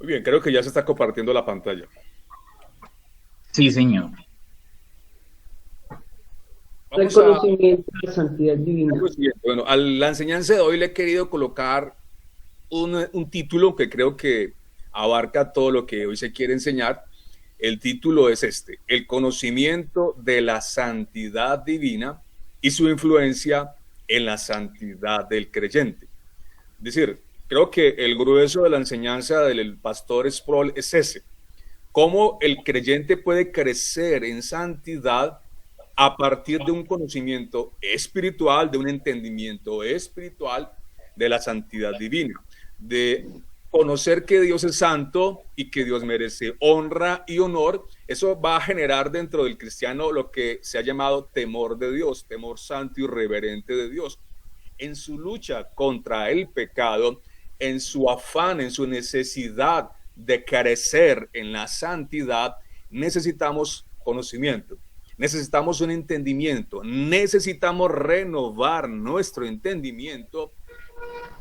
Muy bien, creo que ya se está compartiendo la pantalla. Sí, señor. Vamos a Reconocimiento de la santidad divina. lo siguiente. Bueno, a la enseñanza de hoy le he querido colocar un título que creo que abarca todo lo que hoy se quiere enseñar. El título es este: el conocimiento de la santidad divina y su influencia en la santidad del creyente. Es decir, creo que el grueso de la enseñanza del pastor Sproul es ese: cómo el creyente puede crecer en santidad a partir de un conocimiento espiritual, de un entendimiento espiritual de la santidad divina, de conocer que Dios es santo y que Dios merece honra y honor. Eso va a generar dentro del cristiano lo que se ha llamado temor de Dios, temor santo y reverente de Dios. En su lucha contra el pecado, en su afán, en su necesidad de crecer en la santidad, necesitamos conocimiento, necesitamos un entendimiento, necesitamos renovar nuestro entendimiento.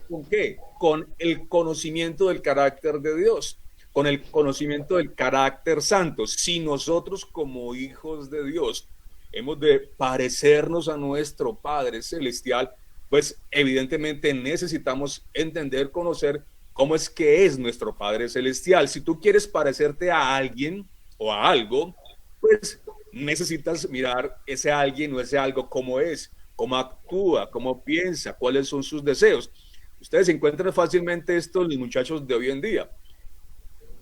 ¿Con qué? Con el conocimiento del carácter de Dios, con el conocimiento del carácter santo. Si nosotros como hijos de Dios hemos de parecernos a nuestro Padre Celestial, pues evidentemente necesitamos entender, conocer cómo es que es nuestro Padre Celestial. Si tú quieres parecerte a alguien o a algo, pues necesitas mirar ese alguien o ese algo cómo es, cómo actúa, cómo piensa, cuáles son sus deseos. Ustedes encuentran fácilmente esto los muchachos de hoy en día.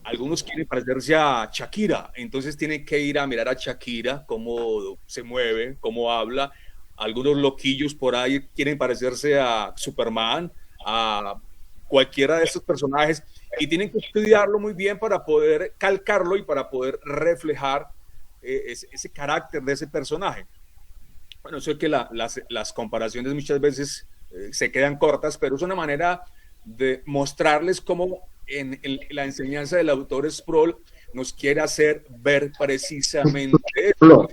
Algunos quieren parecerse a Shakira, entonces tienen que ir a mirar a Shakira, cómo se mueve, cómo habla. Algunos loquillos por ahí quieren parecerse a Superman, a cualquiera de estos personajes, y tienen que estudiarlo muy bien para poder calcarlo y para poder reflejar ese carácter de ese personaje. Bueno, sé que las comparaciones muchas veces se quedan cortas, pero es una manera de mostrarles cómo en la enseñanza del autor Sproul nos quiere hacer ver precisamente esto.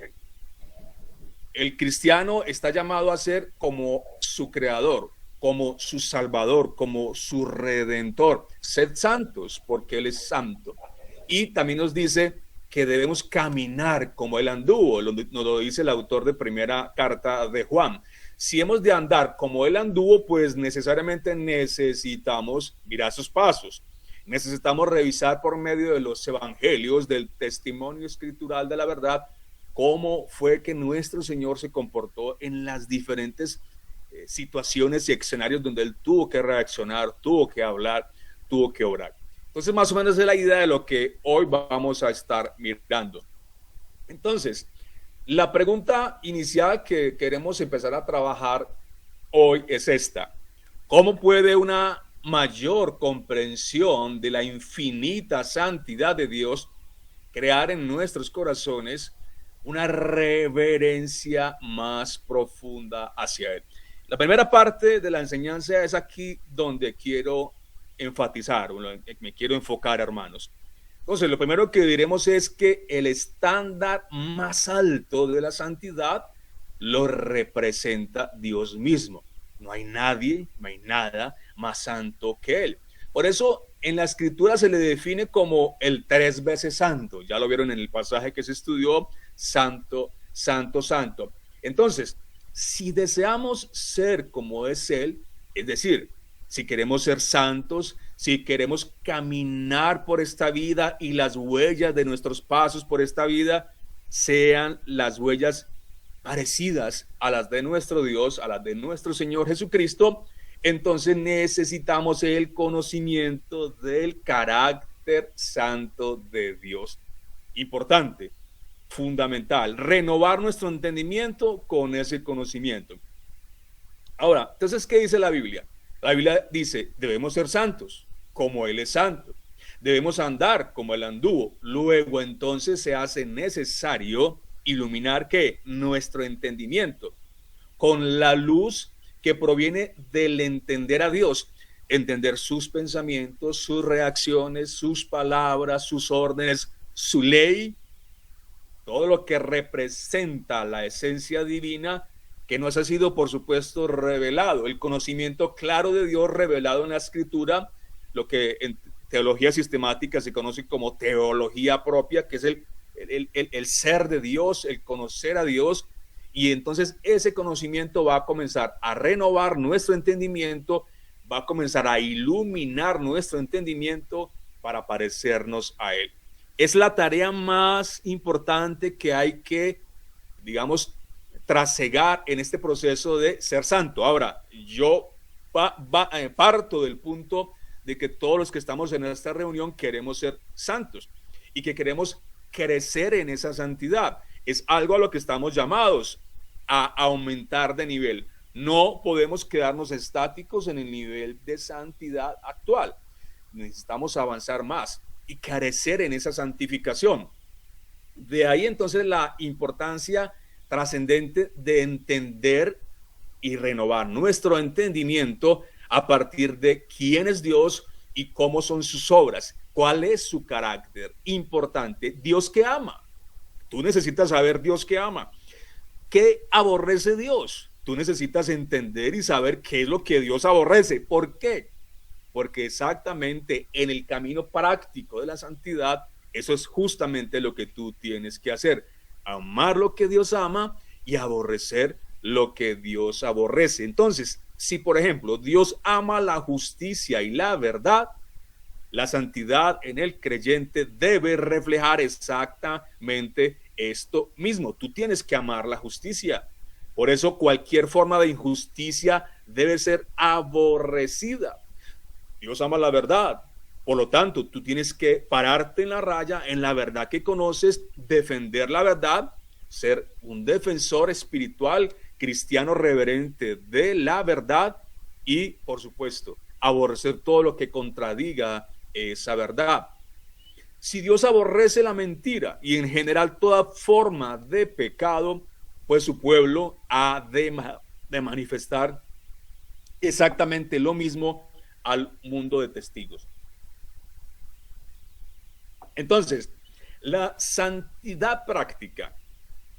El cristiano está llamado a ser como su creador, como su salvador, como su redentor. Sed santos porque Él es santo. Y también nos dice que debemos caminar como Él anduvo, nos lo dice el autor de primera carta de Juan. Si hemos de andar como Él anduvo, pues necesariamente necesitamos mirar sus pasos. Necesitamos revisar por medio de los evangelios, del testimonio escritural de la verdad, cómo fue que nuestro Señor se comportó en las diferentes situaciones y escenarios donde Él tuvo que reaccionar, tuvo que hablar, tuvo que orar. Entonces, más o menos es la idea de lo que hoy vamos a estar mirando. Entonces, la pregunta inicial que queremos empezar a trabajar hoy es esta: ¿cómo puede una mayor comprensión de la infinita santidad de Dios crear en nuestros corazones una reverencia más profunda hacia Él? La primera parte de la enseñanza es aquí donde quiero enfatizar, me quiero enfocar, hermanos. Entonces, lo primero que diremos es que el estándar más alto de la santidad lo representa Dios mismo. No hay nadie, no hay nada más santo que Él. Por eso en la escritura se le define como el tres veces santo. Ya lo vieron en el pasaje que se estudió: santo, santo, santo. Entonces, si deseamos ser como es Él, es decir, si queremos ser santos, si queremos caminar por esta vida y las huellas de nuestros pasos por esta vida sean las huellas parecidas a las de nuestro Dios, a las de nuestro Señor Jesucristo, entonces necesitamos el conocimiento del carácter santo de Dios. Importante, fundamental, renovar nuestro entendimiento con ese conocimiento. Ahora, entonces, ¿qué dice la Biblia? La Biblia dice: debemos ser santos, como Él es santo. Debemos andar como Él anduvo. Luego, entonces, se hace necesario iluminar, ¿qué? Nuestro entendimiento con la luz que proviene del entender a Dios, entender sus pensamientos, sus reacciones, sus palabras, sus órdenes, su ley, todo lo que representa la esencia divina que nos ha sido, por supuesto, revelado, el conocimiento claro de Dios revelado en la Escritura, lo que teología sistemática se conoce como teología propia, que es el ser de Dios, el conocer a Dios, y entonces ese conocimiento va a comenzar a renovar nuestro entendimiento, va a comenzar a iluminar nuestro entendimiento para parecernos a Él. Es la tarea más importante que hay que, digamos, trasegar en este proceso de ser santo. Ahora, yo parto del punto de que todos los que estamos en esta reunión queremos ser santos y que queremos crecer en esa santidad. Es algo a lo que estamos llamados, a aumentar de nivel. No podemos quedarnos estáticos en el nivel de santidad actual. Necesitamos avanzar más y crecer en esa santificación. De ahí entonces la importancia trascendente de entender y renovar nuestro entendimiento a partir de quién es Dios y cómo son sus obras, cuál es su carácter. Importante, Dios que ama. Tú necesitas saber Dios que ama. ¿Qué aborrece Dios? Tú necesitas entender y saber qué es lo que Dios aborrece. ¿Por qué? Porque exactamente en el camino práctico de la santidad, eso es justamente lo que tú tienes que hacer. Amar lo que Dios ama y aborrecer lo que Dios aborrece. Entonces, si por ejemplo Dios ama la justicia y la verdad, la santidad en el creyente debe reflejar exactamente esto mismo. Tú tienes que amar la justicia. Por eso cualquier forma de injusticia debe ser aborrecida. Dios ama la verdad. Por lo tanto, tú tienes que pararte en la raya, en la verdad que conoces, defender la verdad, ser un defensor espiritual, cristiano reverente de la verdad y, por supuesto, aborrecer todo lo que contradiga esa verdad. Si Dios aborrece la mentira y en general toda forma de pecado, pues su pueblo ha de manifestar exactamente lo mismo al mundo de testigos. Entonces, la santidad práctica,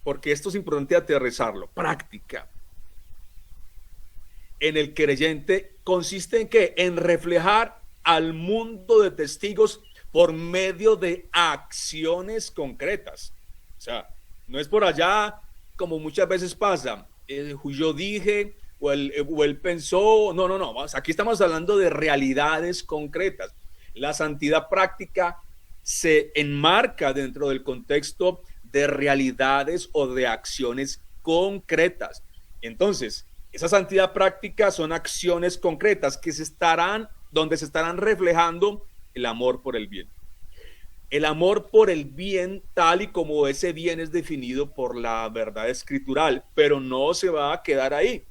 porque esto es importante aterrizarlo, práctica, en el creyente consiste en ¿qué? En reflejar al mundo de testigos por medio de acciones concretas. O sea, no es por allá como muchas veces pasa, yo dije o él pensó, no, aquí estamos hablando de realidades concretas. La santidad práctica se enmarca dentro del contexto de realidades o de acciones concretas. Entonces, esa santidad práctica son acciones concretas donde se estarán reflejando el amor por el bien. El amor por el bien, tal y como ese bien es definido por la verdad escritural, pero no se va a quedar ahí.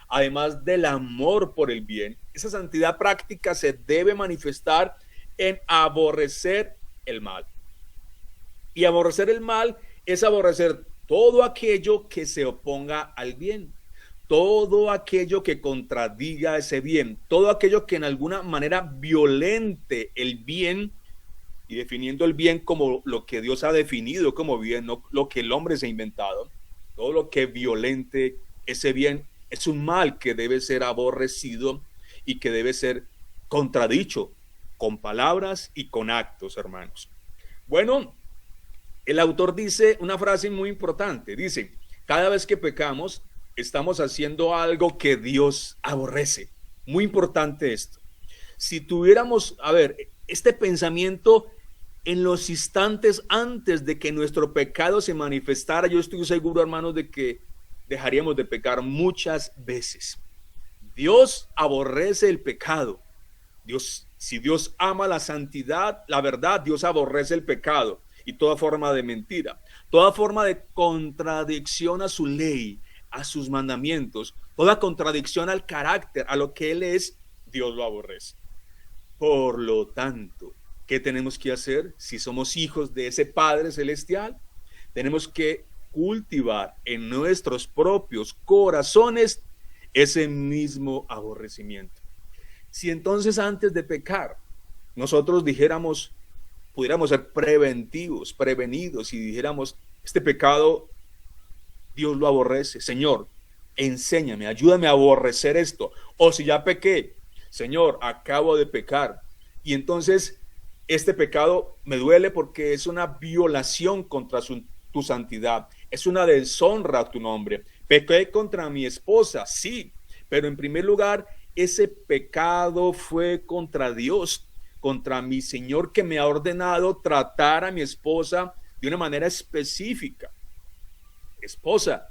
Además del amor por el bien, esa santidad práctica se debe manifestar en aborrecer el mal. Y aborrecer el mal es aborrecer todo aquello que se oponga al bien, todo aquello que contradiga ese bien, todo aquello que en alguna manera violente el bien, y definiendo el bien como lo que Dios ha definido como bien, no lo que el hombre se ha inventado. Todo lo que violente ese bien es un mal que debe ser aborrecido y que debe ser contradicho con palabras y con actos, hermanos. Bueno, el autor dice una frase muy importante. Dice, cada vez que pecamos, estamos haciendo algo que Dios aborrece. Muy importante esto. Si tuviéramos, este pensamiento en los instantes antes de que nuestro pecado se manifestara, yo estoy seguro, hermanos, de que dejaríamos de pecar muchas veces. Dios aborrece el pecado. Si Dios ama la santidad, la verdad, Dios aborrece el pecado y toda forma de mentira, toda forma de contradicción a su ley, a sus mandamientos, toda contradicción al carácter, a lo que Él es, Dios lo aborrece. Por lo tanto, ¿qué tenemos que hacer? Si somos hijos de ese Padre Celestial, tenemos que cultivar en nuestros propios corazones ese mismo aborrecimiento. Si entonces antes de pecar, nosotros pudiéramos ser prevenidos y dijéramos, este pecado Dios lo aborrece. Señor, enséñame, ayúdame a aborrecer esto. O si ya pequé, Señor, acabo de pecar. Y entonces este pecado me duele porque es una violación contra tu santidad, es una deshonra a tu nombre. Pequé contra mi esposa, sí, pero en primer lugar, ese pecado fue contra Dios, contra mi Señor, que me ha ordenado tratar a mi esposa de una manera específica. Esposa,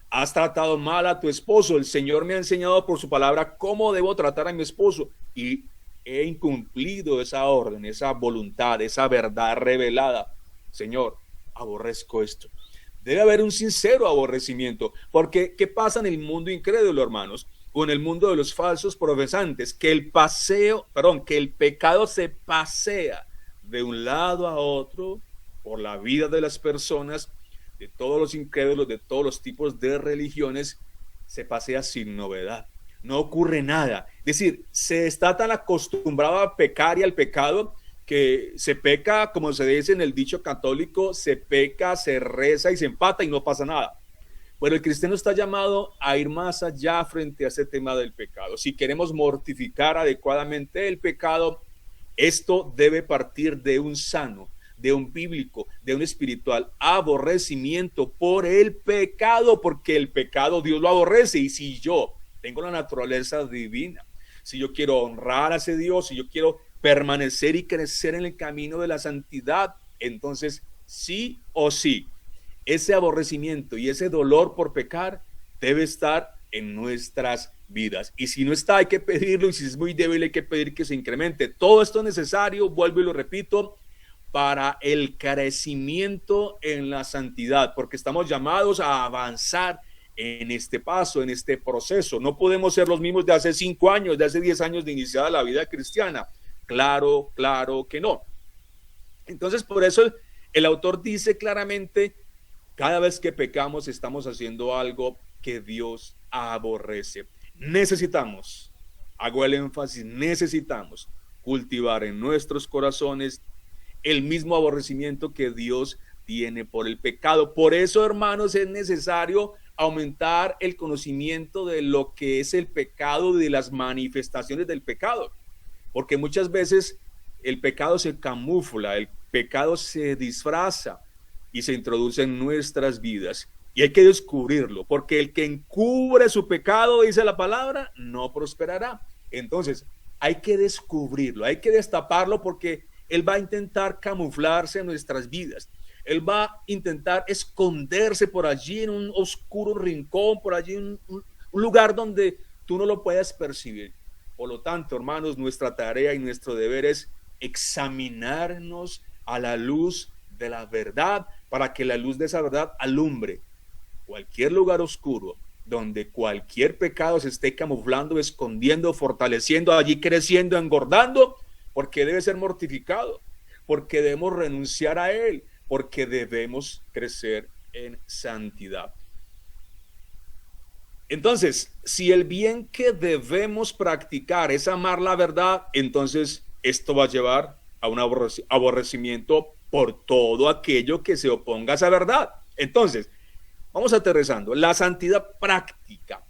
has tratado mal a tu esposo. El Señor me ha enseñado por su palabra cómo debo tratar a mi esposo y he incumplido esa orden, esa voluntad, esa verdad revelada. Señor, aborrezco esto. Debe haber un sincero aborrecimiento, porque ¿qué pasa en el mundo incrédulo, hermanos? O en el mundo de los falsos profesantes, que el pecado se pasea de un lado a otro por la vida de las personas, de todos los incrédulos, de todos los tipos de religiones, se pasea sin novedad. No ocurre nada. Es decir, se está tan acostumbrado a pecar y al pecado que se peca, como se dice en el dicho católico, se peca, se reza y se empata y no pasa nada. Bueno, el cristiano está llamado a ir más allá frente a ese tema del pecado. Si queremos mortificar adecuadamente el pecado, esto debe partir de un sano, de un bíblico, de un espiritual aborrecimiento por el pecado, porque el pecado Dios lo aborrece. Y si yo tengo la naturaleza divina, si yo quiero honrar a ese Dios, si yo quiero permanecer y crecer en el camino de la santidad, entonces sí o sí, ese aborrecimiento y ese dolor por pecar debe estar en nuestras vidas. Y si no está, hay que pedirlo, y si es muy débil, hay que pedir que se incremente. Todo esto es necesario, vuelvo y lo repito, para el crecimiento en la santidad, porque estamos llamados a avanzar en este paso, en este proceso. No podemos ser los mismos de hace 5 años, de hace 10 años de iniciada la vida cristiana. Claro que no. Entonces, por eso el autor dice claramente, cada vez que pecamos estamos haciendo algo que Dios aborrece. Necesitamos, hago el énfasis, necesitamos cultivar en nuestros corazones el mismo aborrecimiento que Dios tiene por el pecado. Por eso, hermanos, es necesario aumentar el conocimiento de lo que es el pecado, de las manifestaciones del pecado, porque muchas veces el pecado se camufla, el pecado se disfraza y se introduce en nuestras vidas, y hay que descubrirlo, porque el que encubre su pecado, dice la palabra, no prosperará. Entonces hay que descubrirlo, hay que destaparlo, porque él va a intentar camuflarse en nuestras vidas. Él va a intentar esconderse por allí en un oscuro rincón, por allí en un lugar donde tú no lo puedas percibir. Por lo tanto, hermanos, nuestra tarea y nuestro deber es examinarnos a la luz de la verdad, para que la luz de esa verdad alumbre cualquier lugar oscuro donde cualquier pecado se esté camuflando, escondiendo, fortaleciendo, allí creciendo, engordando, porque debe ser mortificado, porque debemos renunciar a él, porque debemos crecer en santidad. Entonces, si el bien que debemos practicar es amar la verdad, entonces esto va a llevar a un aborrecimiento por todo aquello que se oponga a esa verdad. Entonces, vamos aterrizando. La santidad práctica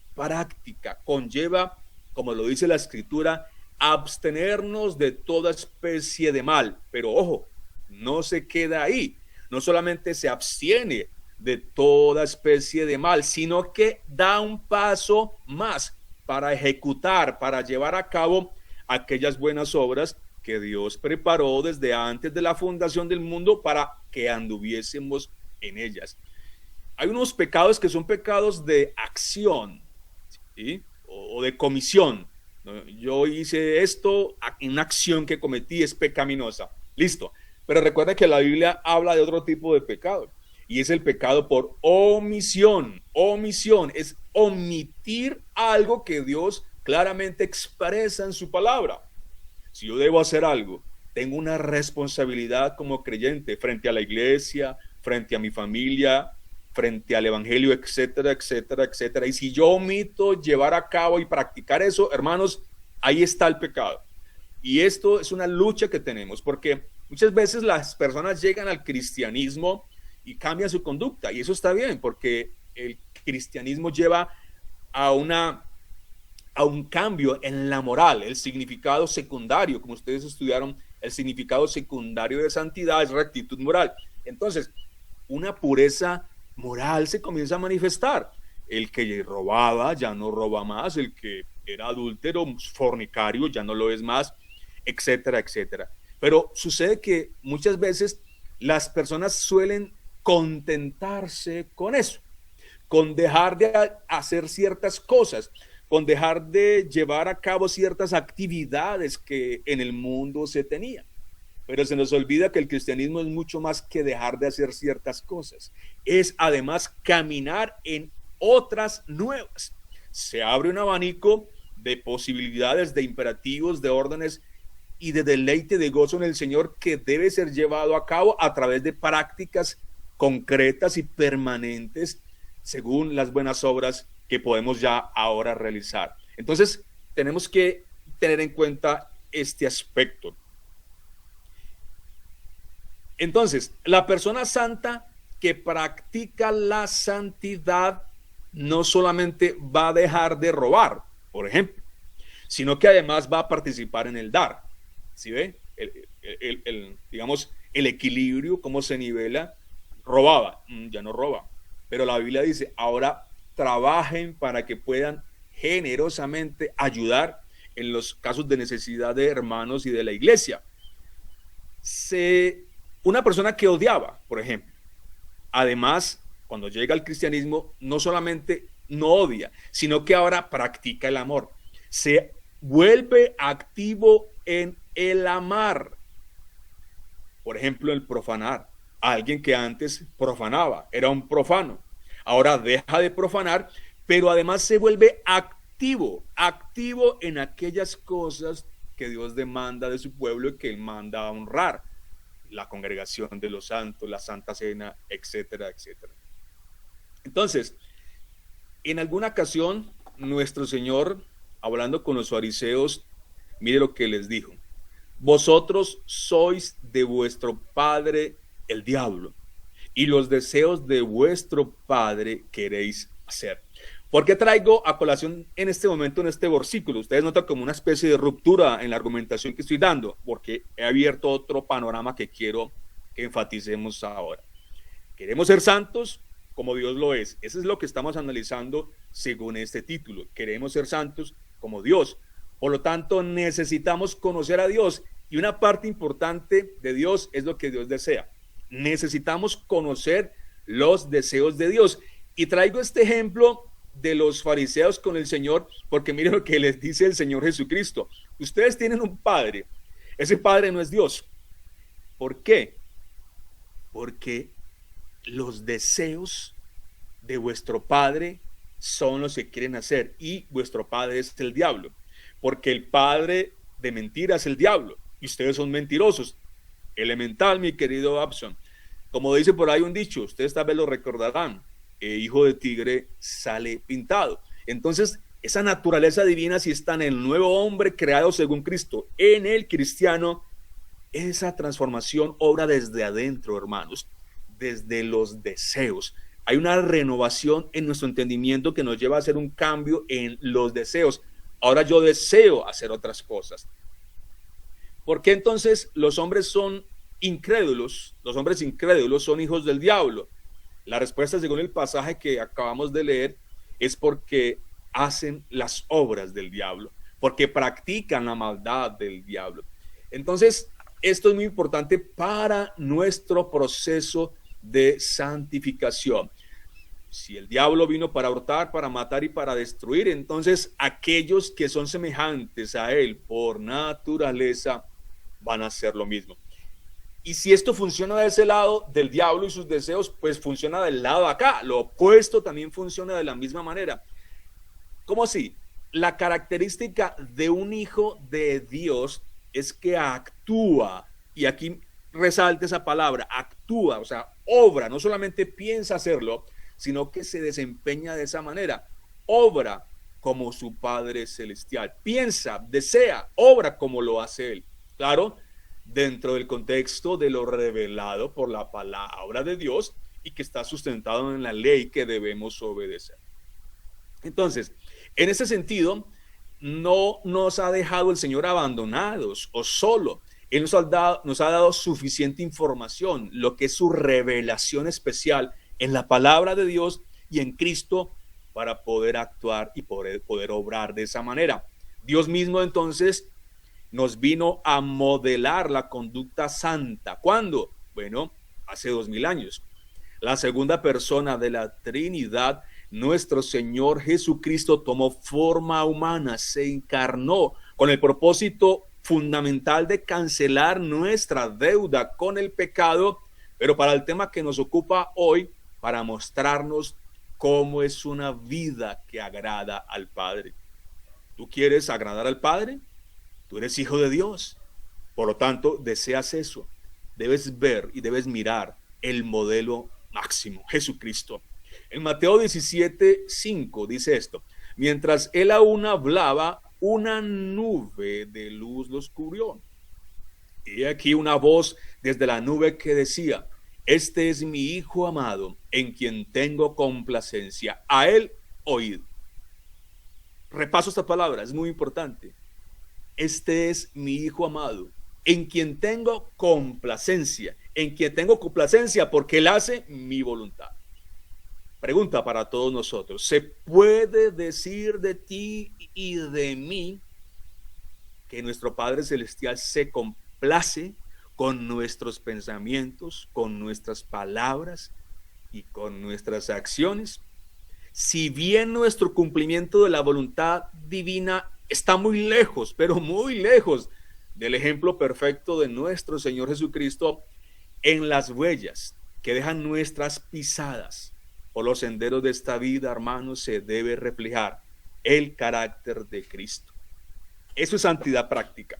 conlleva, como lo dice la Escritura, abstenernos de toda especie de mal. Pero ojo, no se queda ahí. No solamente se abstiene de toda especie de mal, sino que da un paso más para ejecutar, para llevar a cabo aquellas buenas obras que Dios preparó desde antes de la fundación del mundo para que anduviésemos en ellas. Hay unos pecados que son pecados de acción, ¿sí? o de comisión. Yo hice esto, una acción que cometí es pecaminosa. Listo. Pero recuerda que la Biblia habla de otro tipo de pecado, y es el pecado por omisión. Omisión es omitir algo que Dios claramente expresa en su palabra. Si yo debo hacer algo, tengo una responsabilidad como creyente frente a la iglesia, frente a mi familia, frente al evangelio, etcétera, etcétera, etcétera. Y si yo omito llevar a cabo y practicar eso, hermanos, ahí está el pecado. Y esto es una lucha que tenemos, porque muchas veces las personas llegan al cristianismo y cambian su conducta, y eso está bien, porque el cristianismo lleva a un cambio en la moral, el significado secundario, como ustedes estudiaron el significado secundario de santidad es rectitud moral. Entonces, una pureza moral se comienza a manifestar. El que robaba ya no roba más, el que era adúltero, fornicario, ya no lo es más, etcétera, etcétera. Pero sucede que muchas veces las personas suelen contentarse con eso, con dejar de hacer ciertas cosas, con dejar de llevar a cabo ciertas actividades que en el mundo se tenía. Pero se nos olvida que el cristianismo es mucho más que dejar de hacer ciertas cosas. Es además caminar en otras nuevas. Se abre un abanico de posibilidades, de imperativos, de órdenes y de deleite, de gozo en el Señor que debe ser llevado a cabo a través de prácticas concretas y permanentes según las buenas obras que podemos ya ahora realizar. Entonces, tenemos que tener en cuenta este aspecto. Entonces, la persona santa que practica la santidad no solamente va a dejar de robar, por ejemplo, sino que además va a participar en el dar. ¿Sí ve? Digamos, el equilibrio, cómo se nivela. Robaba, ya no roba. Pero la Biblia dice, ahora trabajen para que puedan generosamente ayudar en los casos de necesidad de hermanos y de la iglesia. Una persona que odiaba, por ejemplo, además, cuando llega al cristianismo, no solamente no odia, sino que ahora practica el amor. Se vuelve activo en el amar. Por ejemplo, el profanar. Alguien que antes profanaba, era un profano. Ahora deja de profanar, pero además se vuelve activo en aquellas cosas que Dios demanda de su pueblo y que Él manda a honrar. La congregación de los santos, la Santa Cena, etcétera, etcétera. Entonces, en alguna ocasión, nuestro Señor, hablando con los fariseos, mire lo que les dijo. Vosotros sois de vuestro padre el diablo, y los deseos de vuestro padre queréis hacer. ¿Por qué traigo a colación en este momento, en este versículo? Ustedes notan como una especie de ruptura en la argumentación que estoy dando, porque he abierto otro panorama que quiero que enfaticemos ahora. Queremos ser santos como Dios lo es. Eso es lo que estamos analizando según este título. Queremos ser santos como Dios. Por lo tanto, necesitamos conocer a Dios, y una parte importante de Dios es lo que Dios desea. Necesitamos conocer los deseos de Dios. Y traigo este ejemplo de los fariseos con el Señor, porque miren lo que les dice el Señor Jesucristo. Ustedes tienen un padre. Ese padre no es Dios. ¿Por qué? Porque los deseos de vuestro padre son los que quieren hacer, y vuestro padre es el diablo. Porque el padre de mentira es el diablo, y ustedes son mentirosos. Elemental, mi querido Abson. Como dice por ahí un dicho, ustedes tal vez lo recordarán, hijo de tigre sale pintado. Entonces, esa naturaleza divina, si está en el nuevo hombre creado según Cristo, en el cristiano, esa transformación obra desde adentro, hermanos, desde los deseos. Hay una renovación en nuestro entendimiento que nos lleva a hacer un cambio en los deseos. Ahora yo deseo hacer otras cosas. ¿Por qué entonces los hombres son incrédulos? Los hombres incrédulos son hijos del diablo. La respuesta, según el pasaje que acabamos de leer, es porque hacen las obras del diablo, porque practican la maldad del diablo. Entonces, esto es muy importante para nuestro proceso de santificación. Si el diablo vino para hurtar, para matar y para destruir, entonces aquellos que son semejantes a él por naturaleza van a hacer lo mismo. Y si esto funciona de ese lado del diablo y sus deseos, pues funciona del lado de acá. Lo opuesto también funciona de la misma manera. ¿Cómo así? La característica de un hijo de Dios es que actúa, y aquí resalta esa palabra, actúa, o sea, obra, no solamente piensa hacerlo, sino que se desempeña de esa manera, obra como su Padre Celestial, piensa, desea, obra como lo hace Él. Claro, dentro del contexto de lo revelado por la palabra de Dios y que está sustentado en la ley que debemos obedecer. Entonces, en ese sentido, no nos ha dejado el Señor abandonados o solo. Él nos ha dado suficiente información, lo que es su revelación especial en la palabra de Dios y en Cristo para poder actuar y poder obrar de esa manera. Dios mismo entonces nos vino a modelar la conducta santa. ¿Cuándo? Bueno, hace 2000 años. La segunda persona de la Trinidad, nuestro Señor Jesucristo, tomó forma humana, se encarnó con el propósito fundamental de cancelar nuestra deuda con el pecado, pero para el tema que nos ocupa hoy, para mostrarnos cómo es una vida que agrada al Padre. ¿Tú quieres agradar al Padre? Tú eres hijo de Dios. Por lo tanto, deseas eso. Debes ver y debes mirar el modelo máximo, Jesucristo. En Mateo 17:5 dice esto: mientras él aún hablaba, una nube de luz los cubrió. Y aquí una voz desde la nube que decía: este es mi Hijo amado, en quien tengo complacencia. A él oíd. Repaso esta palabra, es muy importante. Este es mi Hijo amado, en quien tengo complacencia. En quien tengo complacencia porque él hace mi voluntad. Pregunta para todos nosotros: ¿se puede decir de ti y de mí que nuestro Padre Celestial se complace con nuestros pensamientos, con nuestras palabras y con nuestras acciones? Si bien nuestro cumplimiento de la voluntad divina está muy lejos, pero muy lejos del ejemplo perfecto de nuestro Señor Jesucristo, en las huellas que dejan nuestras pisadas por los senderos de esta vida, hermanos, se debe reflejar el carácter de Cristo. Eso es santidad práctica.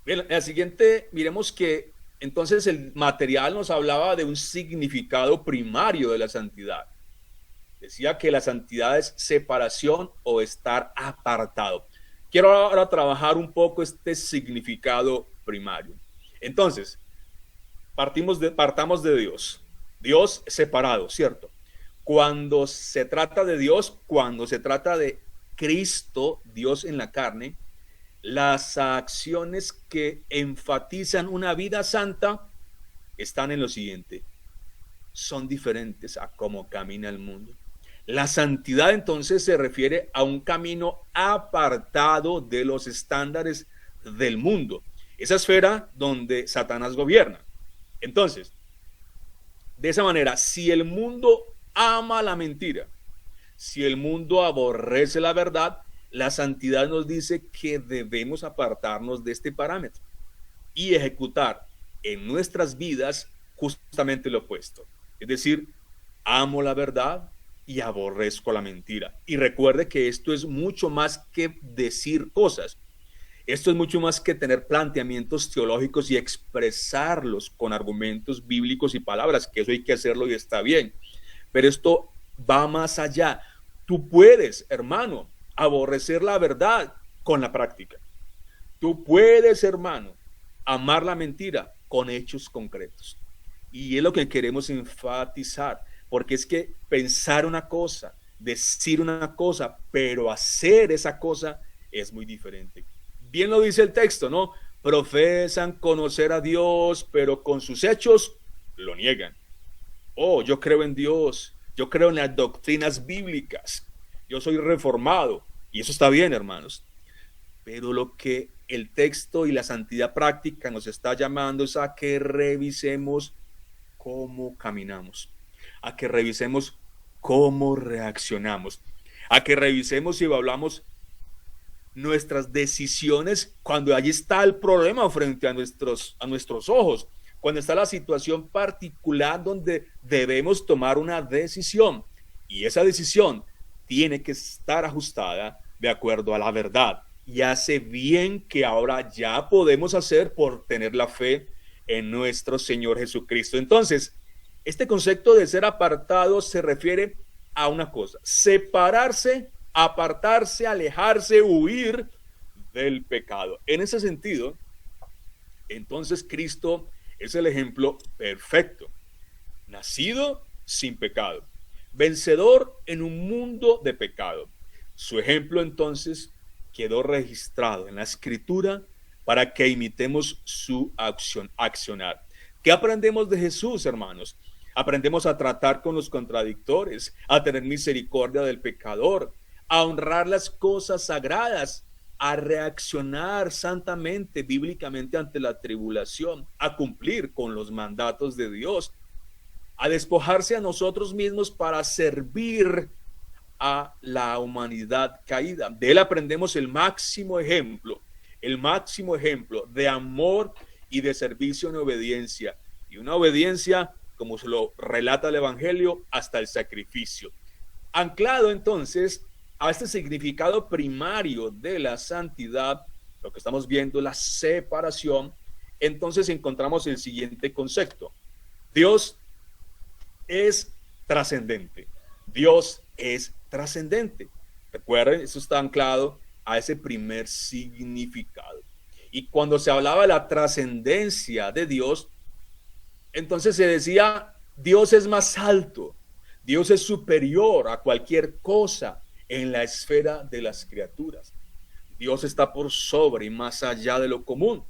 Bien, en la siguiente, miremos que entonces el material nos hablaba de un significado primario de la santidad. Decía que la santidad es separación o estar apartado. Quiero ahora trabajar un poco este significado primario. Entonces, partamos de Dios. Dios separado, ¿cierto? Cuando se trata de Dios, cuando se trata de Cristo, Dios en la carne, las acciones que enfatizan una vida santa están en lo siguiente: son diferentes a cómo camina el mundo. La santidad entonces se refiere a un camino apartado de los estándares del mundo, esa esfera donde Satanás gobierna. Entonces, de esa manera, si el mundo ama la mentira, si el mundo aborrece la verdad, la santidad nos dice que debemos apartarnos de este parámetro y ejecutar en nuestras vidas justamente lo opuesto. Es decir, amo la verdad y aborrezco la mentira. Y recuerde que esto es mucho más que decir cosas. Esto es mucho más que tener planteamientos teológicos y expresarlos con argumentos bíblicos y palabras, que eso hay que hacerlo y está bien. Pero esto va más allá. Tú puedes, hermano, aborrecer la verdad con la práctica. Tú puedes, hermano, amar la mentira con hechos concretos. Y es lo que queremos enfatizar, porque es que pensar una cosa, decir una cosa, pero hacer esa cosa es muy diferente. Bien lo dice el texto, ¿no? Profesan conocer a Dios, pero con sus hechos lo niegan. Oh, yo creo en Dios, yo creo en las doctrinas bíblicas, yo soy reformado, y eso está bien, hermanos. Pero lo que el texto y la santidad práctica nos está llamando es a que revisemos cómo caminamos, a que revisemos cómo reaccionamos, a que revisemos si hablamos nuestras decisiones cuando allí está el problema frente a nuestros ojos, cuando está la situación particular donde debemos tomar una decisión, y esa decisión tiene que estar ajustada de acuerdo a la verdad. Y hace bien que ahora ya podemos hacer por tener la fe en nuestro Señor Jesucristo. Entonces, este concepto de ser apartado se refiere a una cosa: separarse, apartarse, alejarse, huir del pecado. En ese sentido, entonces Cristo es el ejemplo perfecto, nacido sin pecado, vencedor en un mundo de pecado. Su ejemplo entonces quedó registrado en la Escritura para que imitemos su accionar. ¿Qué aprendemos de Jesús, hermanos? Aprendemos a tratar con los contradictores, a tener misericordia del pecador, a honrar las cosas sagradas, a reaccionar santamente, bíblicamente ante la tribulación, a cumplir con los mandatos de Dios, a despojarse a nosotros mismos para servir a la humanidad caída. De él aprendemos el máximo ejemplo de amor y de servicio en obediencia, y una obediencia, como se lo relata el Evangelio, hasta el sacrificio. Anclado entonces a este significado primario de la santidad, lo que estamos viendo, la separación, entonces encontramos el siguiente concepto: Dios es trascendente. Dios es trascendente. Recuerden, eso está anclado a ese primer significado. Y cuando se hablaba de la trascendencia de Dios, entonces se decía, Dios es más alto, Dios es superior a cualquier cosa en la esfera de las criaturas. Dios está por sobre y más allá de lo común.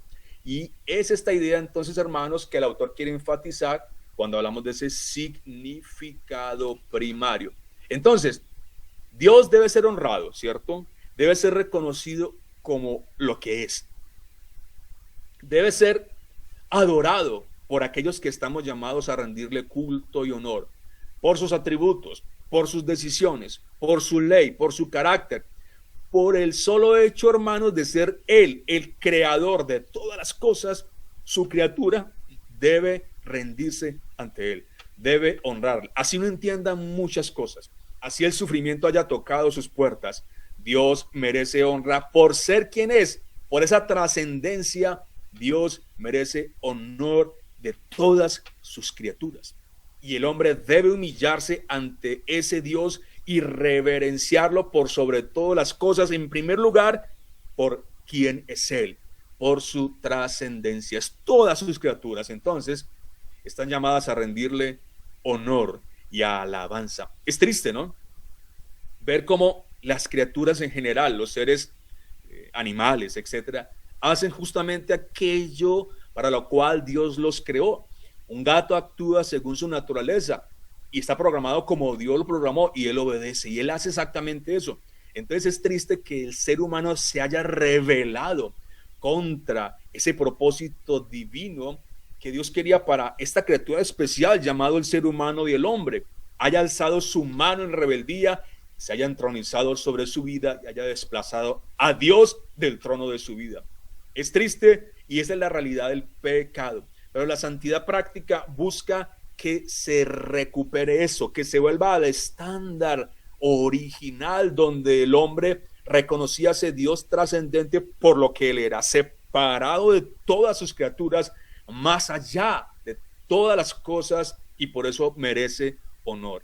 Y es esta idea entonces, hermanos, que el autor quiere enfatizar cuando hablamos de ese significado primario. Entonces, Dios debe ser honrado, ¿cierto? Debe ser reconocido como lo que es. Debe ser adorado por aquellos que estamos llamados a rendirle culto y honor, por sus atributos, por sus decisiones, por su ley, por su carácter, por el solo hecho, hermanos, de ser Él, el creador de todas las cosas. Su criatura debe rendirse ante Él, debe honrarle. Así no entiendan muchas cosas, así el sufrimiento haya tocado sus puertas, Dios merece honra por ser quien es, por esa trascendencia. Dios merece honor de todas sus criaturas. Y el hombre debe humillarse ante ese Dios y reverenciarlo por sobre todas las cosas, en primer lugar, por quien es Él, por su trascendencia. Todas sus criaturas, entonces, están llamadas a rendirle honor y a alabanza. Es triste, ¿no? Ver cómo las criaturas en general, los seres animales, etcétera, hacen justamente aquello para lo cual Dios los creó. Un gato actúa según su naturaleza y está programado como Dios lo programó, y él obedece y él hace exactamente eso. Entonces es triste que el ser humano se haya rebelado contra ese propósito divino que Dios quería para esta criatura especial llamado el ser humano y el hombre. Haya alzado su mano en rebeldía, se haya entronizado sobre su vida y haya desplazado a Dios del trono de su vida. Es triste, y esa es la realidad del pecado. Pero la santidad práctica busca que se recupere eso, que se vuelva al estándar original donde el hombre reconocía a ese Dios trascendente por lo que él era, separado de todas sus criaturas, más allá de todas las cosas, y por eso merece honor.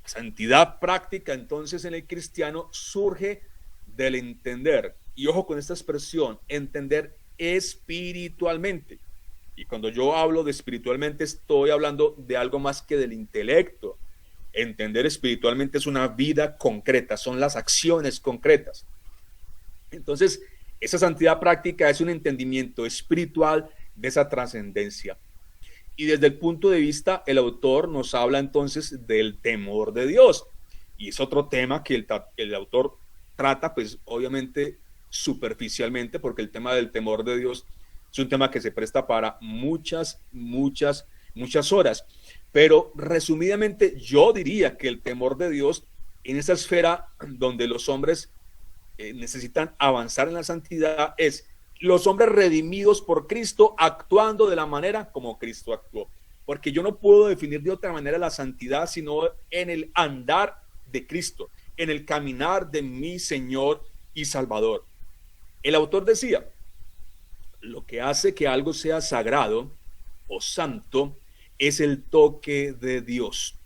La santidad práctica entonces en el cristiano surge del entender, y ojo con esta expresión, entender espiritualmente. Y cuando yo hablo de espiritualmente, estoy hablando de algo más que del intelecto. Entender espiritualmente es una vida concreta, son las acciones concretas. Entonces, esa santidad práctica es un entendimiento espiritual de esa trascendencia. Y desde el punto de vista, el autor nos habla entonces del temor de Dios. Y es otro tema que el autor trata, pues obviamente superficialmente, porque el tema del temor de Dios es un tema que se presta para muchas horas. Pero resumidamente yo diría que el temor de Dios en esa esfera donde los hombres necesitan avanzar en la santidad es los hombres redimidos por Cristo actuando de la manera como Cristo actuó. Porque yo no puedo definir de otra manera la santidad sino en el andar de Cristo, en el caminar de mi Señor y Salvador. El autor decía, lo que hace que algo sea sagrado o santo es el toque de Dios.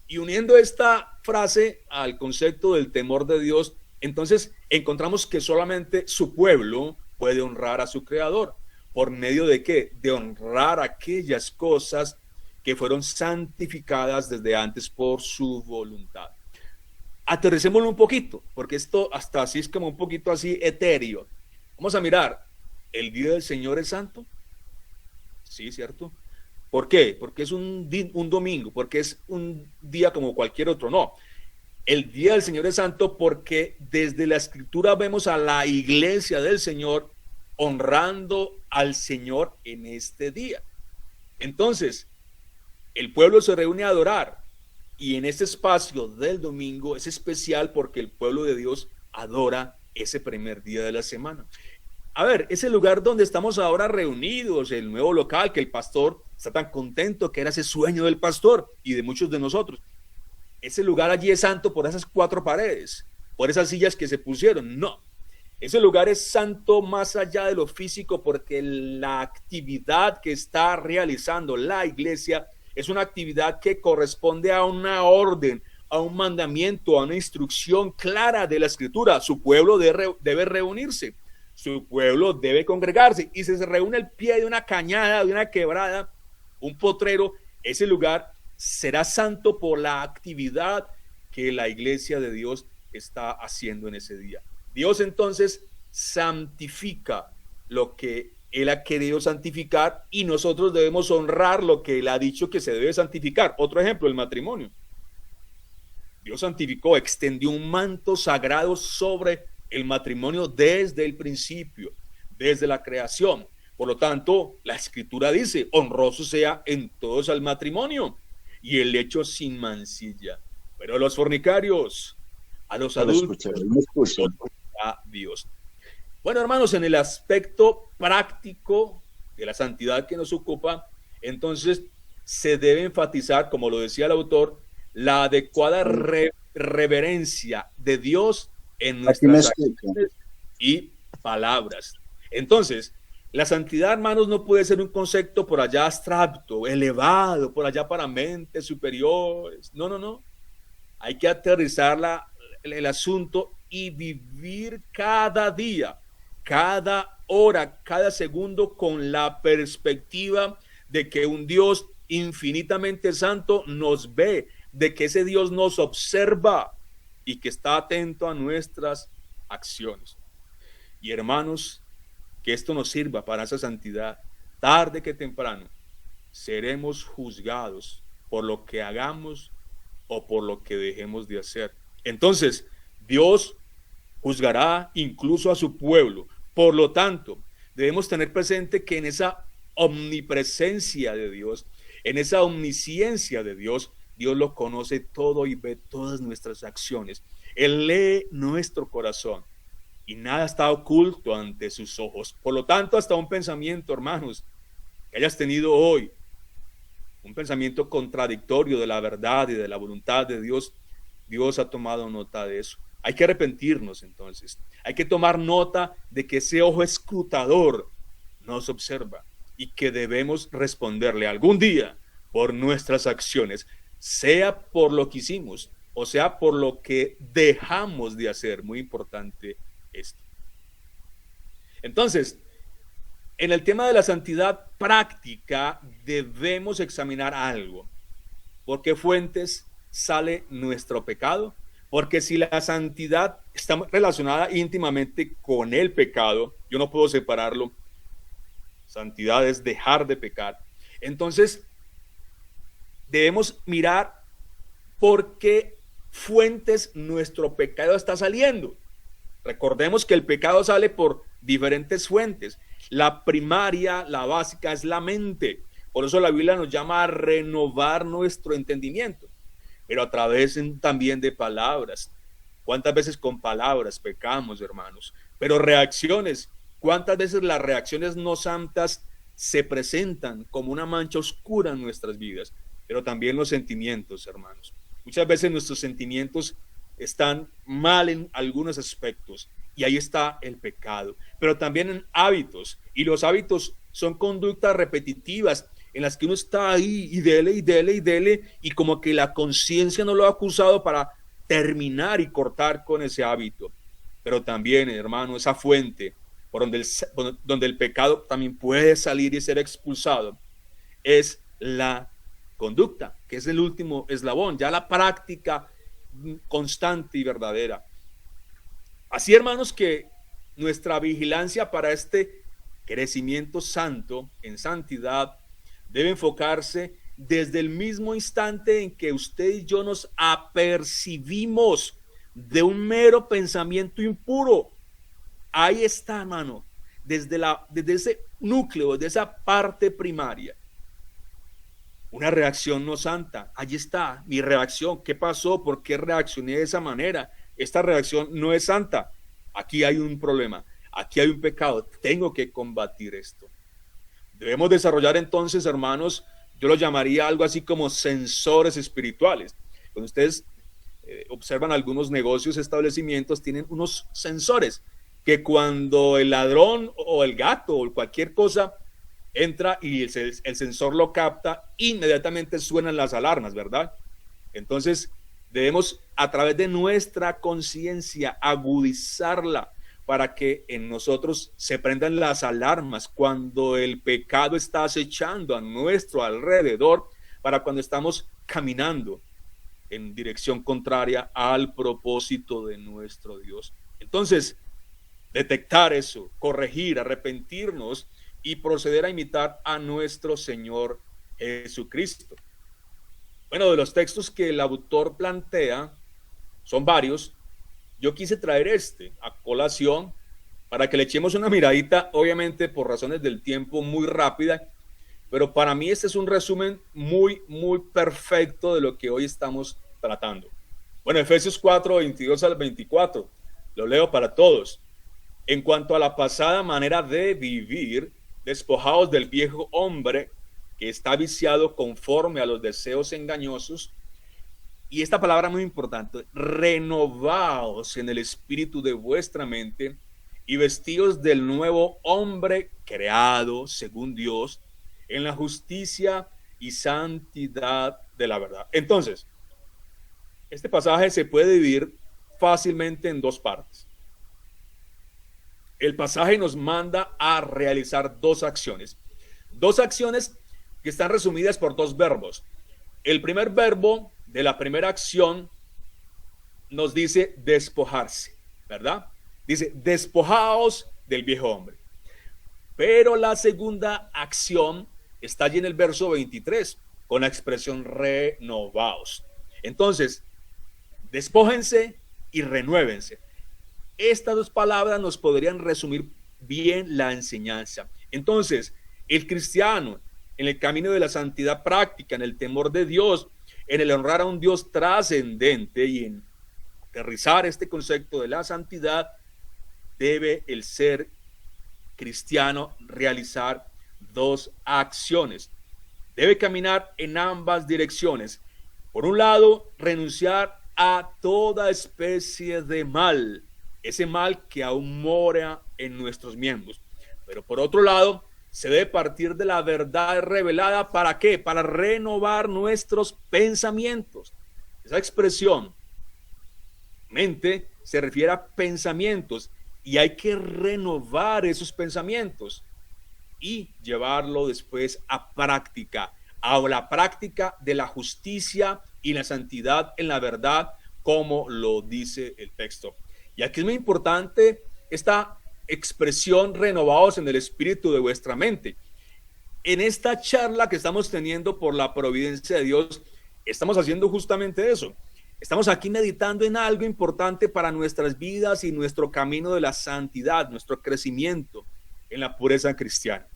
Y uniendo esta frase al concepto del temor de Dios, entonces encontramos que solamente su pueblo puede honrar a su Creador. ¿Por medio de qué? De honrar aquellas cosas que fueron santificadas desde antes por su voluntad. Aterricémoslo un poquito, porque esto hasta así es como un poquito así etéreo. Vamos a mirar ¿El día del Señor es santo? Sí, ¿cierto? ¿Por qué? Porque es un domingo, porque es un día como cualquier otro. No, el día del Señor es santo porque desde la Escritura vemos a la iglesia del Señor honrando al Señor en este día. Entonces, el pueblo se reúne a adorar y en este espacio del domingo es especial porque el pueblo de Dios adora ese primer día de la semana. A ver, ese lugar donde estamos ahora reunidos, el nuevo local, que el pastor está tan contento, que era ese sueño del pastor y de muchos de nosotros. Ese lugar allí es santo por esas 4 paredes, por esas sillas que se pusieron. No, ese lugar es santo más allá de lo físico porque la actividad que está realizando la iglesia es una actividad que corresponde a una orden, a un mandamiento, a una instrucción clara de la Escritura. Su pueblo debe reunirse, su pueblo debe congregarse y si se reúne al pie de una cañada, de una quebrada, un potrero, ese lugar será santo por la actividad que la iglesia de Dios está haciendo en ese día. Dios entonces santifica lo que Él ha querido santificar y nosotros debemos honrar lo que Él ha dicho que se debe santificar. Otro ejemplo, el matrimonio. Dios santificó, extendió un manto sagrado sobre el matrimonio desde el principio, desde la creación. Por lo tanto, la Escritura dice, honroso sea en todos el matrimonio y el lecho sin mancilla. Pero a los fornicarios, a los adultos, a Dios. Bueno, hermanos, en el aspecto práctico de la santidad que nos ocupa, entonces se debe enfatizar, como lo decía el autor, la adecuada reverencia de Dios en nuestras acciones y palabras. Entonces, la santidad, hermanos, no puede ser un concepto por allá abstracto, elevado, por allá para mentes superiores. No, no, no. Hay que aterrizar el asunto y vivir cada día, cada hora, cada segundo con la perspectiva de que un Dios infinitamente santo nos ve, de que ese Dios nos observa y que está atento a nuestras acciones. Y hermanos, que esto nos sirva para esa santidad. Tarde que temprano seremos juzgados por lo que hagamos o por lo que dejemos de hacer. Entonces, Dios juzgará incluso a su pueblo. Por lo tanto, debemos tener presente que en esa omnipresencia de Dios, en esa omnisciencia de Dios, Dios lo conoce todo y ve todas nuestras acciones. Él lee nuestro corazón y nada está oculto ante sus ojos. Por lo tanto, hasta un pensamiento, hermanos, que hayas tenido hoy, un pensamiento contradictorio de la verdad y de la voluntad de Dios, Dios ha tomado nota de eso. Hay que arrepentirnos entonces. Hay que tomar nota de que ese ojo escrutador nos observa y que debemos responderle algún día por nuestras acciones, sea por lo que hicimos o sea por lo que dejamos de hacer. Muy importante esto. Entonces, en el tema de la santidad práctica debemos examinar algo. ¿Por qué fuentes sale nuestro pecado? Porque si la santidad está relacionada íntimamente con el pecado, yo no puedo separarlo. Santidad es dejar de pecar. Entonces, debemos mirar por qué fuentes nuestro pecado está saliendo. Recordemos que el pecado sale por diferentes fuentes. La primaria, la básica, es la mente. Por eso la Biblia nos llama a renovar nuestro entendimiento, pero a través también de palabras. ¿Cuántas veces con palabras pecamos, hermanos? Pero reacciones, ¿cuántas veces las reacciones no santas se presentan como una mancha oscura en nuestras vidas? Pero también los sentimientos, hermanos. Muchas veces nuestros sentimientos están mal en algunos aspectos y ahí está el pecado, pero también en hábitos, y los hábitos son conductas repetitivas en las que uno está ahí y dele y como que la conciencia no lo ha acusado para terminar y cortar con ese hábito. Pero también, hermano, esa fuente por donde el pecado también puede salir y ser expulsado es la conducta, que es el último eslabón, ya la práctica constante y verdadera. Así, hermanos, que nuestra vigilancia para este crecimiento santo en santidad debe enfocarse desde el mismo instante en que usted y yo nos apercibimos de un mero pensamiento impuro. Ahí está, hermano, desde ese núcleo, de esa parte primaria. Una reacción no santa. Allí está mi reacción. ¿Qué pasó? ¿Por qué reaccioné de esa manera? Esta reacción no es santa. Aquí hay un problema. Aquí hay un pecado. Tengo que combatir esto. Debemos desarrollar entonces, hermanos, yo lo llamaría algo así como sensores espirituales. Cuando ustedes observan algunos negocios, establecimientos, tienen unos sensores que cuando el ladrón o el gato o cualquier cosa entra y el sensor lo capta, inmediatamente suenan las alarmas, ¿verdad? Entonces debemos a través de nuestra conciencia agudizarla para que en nosotros se prendan las alarmas cuando el pecado está acechando a nuestro alrededor, para cuando estamos caminando en dirección contraria al propósito de nuestro Dios. Entonces, detectar eso, corregir, arrepentirnos y proceder a imitar a nuestro Señor Jesucristo. Bueno, de los textos que el autor plantea, son varios, yo quise traer este a colación para que le echemos una miradita, obviamente por razones del tiempo muy rápida, pero para mí este es un resumen muy perfecto de lo que hoy estamos tratando. Bueno, Efesios 4, 22 al 24, lo leo para todos. En cuanto a la pasada manera de vivir, despojaos del viejo hombre que está viciado conforme a los deseos engañosos. Y esta palabra muy importante, renovaos en el espíritu de vuestra mente y vestíos del nuevo hombre creado según Dios en la justicia y santidad de la verdad. Entonces, este pasaje se puede dividir fácilmente en dos partes. El pasaje nos manda a realizar dos acciones que están resumidas por dos verbos. El primer verbo de la primera acción nos dice despojarse, ¿verdad? Dice, despojaos del viejo hombre. Pero la segunda acción está allí en el verso 23, con la expresión renovaos. Entonces, despójense y renuévense. Estas dos palabras nos podrían resumir bien la enseñanza. Entonces, el cristiano, en el camino de la santidad práctica, en el temor de Dios, en el honrar a un Dios trascendente y en aterrizar este concepto de la santidad, debe el ser cristiano realizar dos acciones. Debe caminar en ambas direcciones. Por un lado, renunciar a toda especie de mal, ese mal que aún mora en nuestros miembros. Pero por otro lado, se debe partir de la verdad revelada. ¿Para qué? Para renovar nuestros pensamientos. Esa expresión, mente, se refiere a pensamientos y hay que renovar esos pensamientos y llevarlo después a práctica, a la práctica de la justicia y la santidad en la verdad, como lo dice el texto. Y aquí es muy importante esta expresión, renovados en el espíritu de vuestra mente. En esta charla que estamos teniendo por la providencia de Dios, estamos haciendo justamente eso. Estamos aquí meditando en algo importante para nuestras vidas y nuestro camino de la santidad, nuestro crecimiento en la pureza cristiana.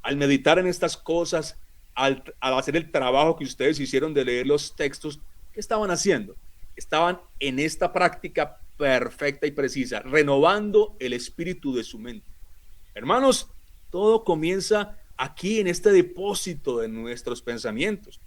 Al meditar en estas cosas, al hacer el trabajo que ustedes hicieron de leer los textos, ¿qué estaban haciendo? Estaban en esta práctica perfecta y precisa, renovando el espíritu de su mente. Hermanos, todo comienza aquí en este depósito de nuestros pensamientos.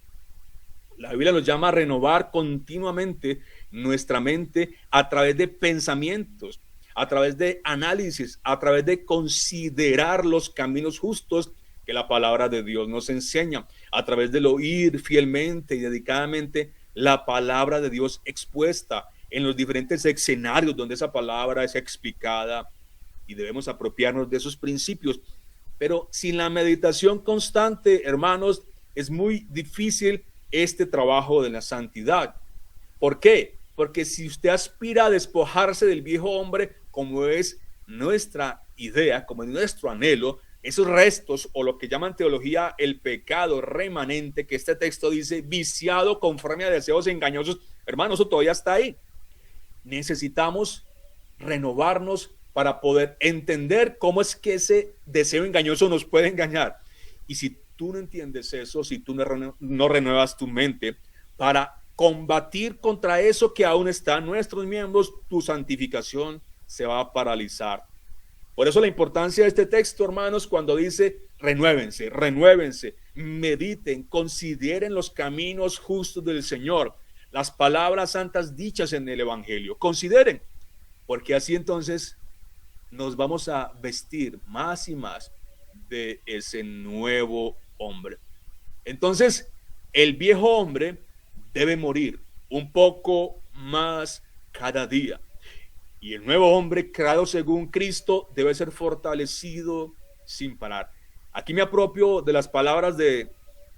La Biblia nos llama a renovar continuamente nuestra mente a través de pensamientos, a través de análisis, a través de considerar los caminos justos que la palabra de Dios nos enseña, a través del oír fielmente y dedicadamente la palabra de Dios expuesta en los diferentes escenarios donde esa palabra es explicada, y debemos apropiarnos de esos principios. Pero sin la meditación constante, hermanos, es muy difícil este trabajo de la santidad. ¿Por qué? Porque si usted aspira a despojarse del viejo hombre, como es nuestra idea, como en nuestro anhelo, esos restos o lo que llaman teología el pecado remanente, que este texto dice viciado conforme a deseos engañosos, hermano, eso todavía está ahí. Necesitamos renovarnos para poder entender cómo es que ese deseo engañoso nos puede engañar. Y si tú no entiendes eso, si tú no renuevas tu mente para combatir contra eso que aún está en nuestros miembros, tu santificación se va a paralizar. Por eso la importancia de este texto, hermanos, cuando dice renuévense, renuévense, mediten, consideren los caminos justos del Señor, las palabras santas dichas en el Evangelio, consideren, porque así entonces nos vamos a vestir más y más de ese nuevo hombre. Entonces, el viejo hombre debe morir un poco más cada día. Y el nuevo hombre, creado según Cristo, debe ser fortalecido sin parar. Aquí me apropio de las palabras de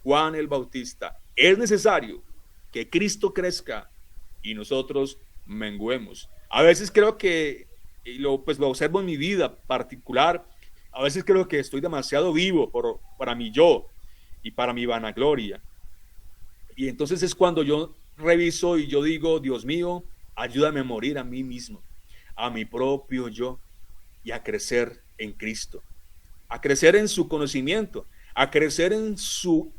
Juan el Bautista. Es necesario que Cristo crezca y nosotros menguemos. A veces creo que, y lo observo en mi vida particular, a veces creo que estoy demasiado vivo para mi yo y para mi vanagloria. Y entonces es cuando yo reviso y yo digo, Dios mío, ayúdame a morir a mí mismo, a mi propio yo, y a crecer en Cristo, a crecer en su conocimiento, a crecer en sus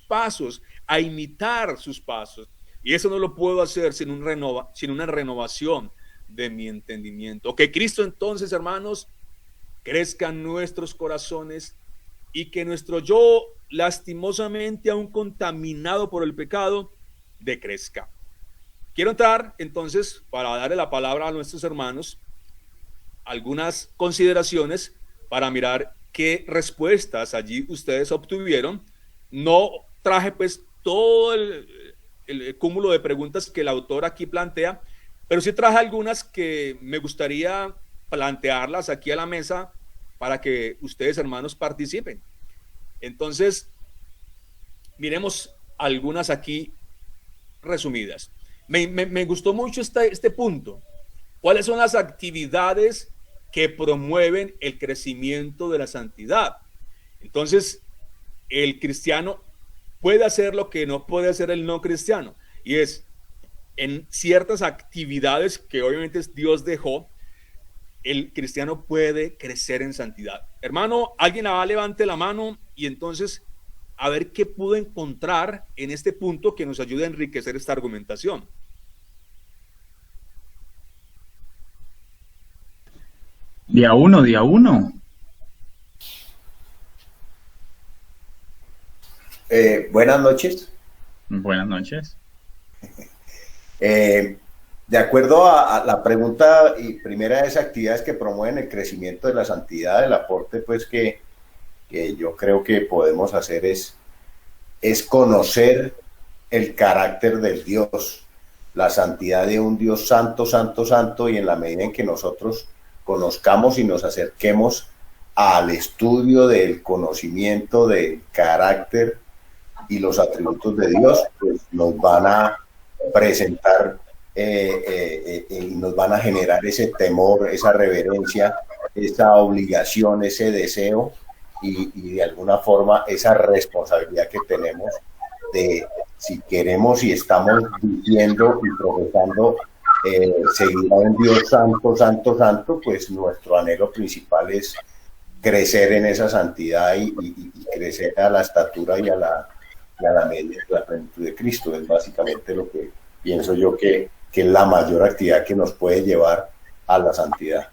pasos, a imitar sus pasos. Y eso no lo puedo hacer sin una renovación de mi entendimiento. Que Cristo entonces, hermanos, crezca en nuestros corazones y que nuestro yo, lastimosamente aún contaminado por el pecado, decrezca. Quiero entrar entonces, para darle la palabra a nuestros hermanos, algunas consideraciones para mirar qué respuestas allí ustedes obtuvieron. No traje pues todo el cúmulo de preguntas que el autor aquí plantea, pero sí traje algunas que me gustaría plantearlas aquí a la mesa para que ustedes, hermanos, participen. Entonces, miremos algunas aquí resumidas. Me gustó mucho este punto. ¿Cuáles son las actividades que promueven el crecimiento de la santidad? Entonces, el cristiano puede hacer lo que no puede hacer el no cristiano, y es en ciertas actividades que obviamente Dios dejó, el cristiano puede crecer en santidad. Hermano, alguien levante la mano y entonces a ver qué pudo encontrar en este punto que nos ayude a enriquecer esta argumentación. Día uno. Buenas noches. Buenas noches. De acuerdo a la pregunta y primera de esas actividades que promueven el crecimiento de la santidad, el aporte pues que yo creo que podemos hacer es conocer el carácter del Dios, la santidad de un Dios santo, santo, santo, y en la medida en que nosotros conozcamos y nos acerquemos al estudio del conocimiento del carácter y los atributos de Dios, pues nos van a presentar y nos van a generar ese temor, esa reverencia, esa obligación, ese deseo y de alguna forma esa responsabilidad que tenemos de, si queremos y estamos viviendo y profesando seguir a un Dios santo, santo, santo, pues nuestro anhelo principal es crecer en esa santidad y crecer a la estatura y a la medida de la plenitud de Cristo. Es básicamente lo que pienso yo que es la mayor actividad que nos puede llevar a la santidad.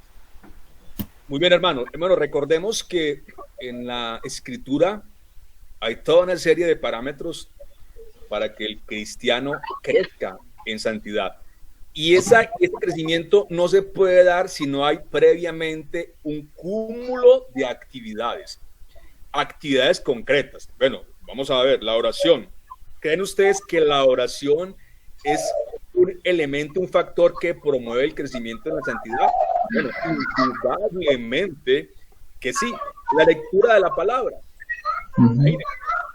Muy bien, hermano. Hermano, recordemos que en la Escritura hay toda una serie de parámetros para que el cristiano crezca en santidad. Y ese crecimiento no se puede dar si no hay previamente un cúmulo de actividades concretas. Bueno, vamos a ver, la oración. ¿Creen ustedes que la oración es un elemento, un factor que promueve el crecimiento en la santidad? Bueno, indudablemente que sí. La lectura de la palabra.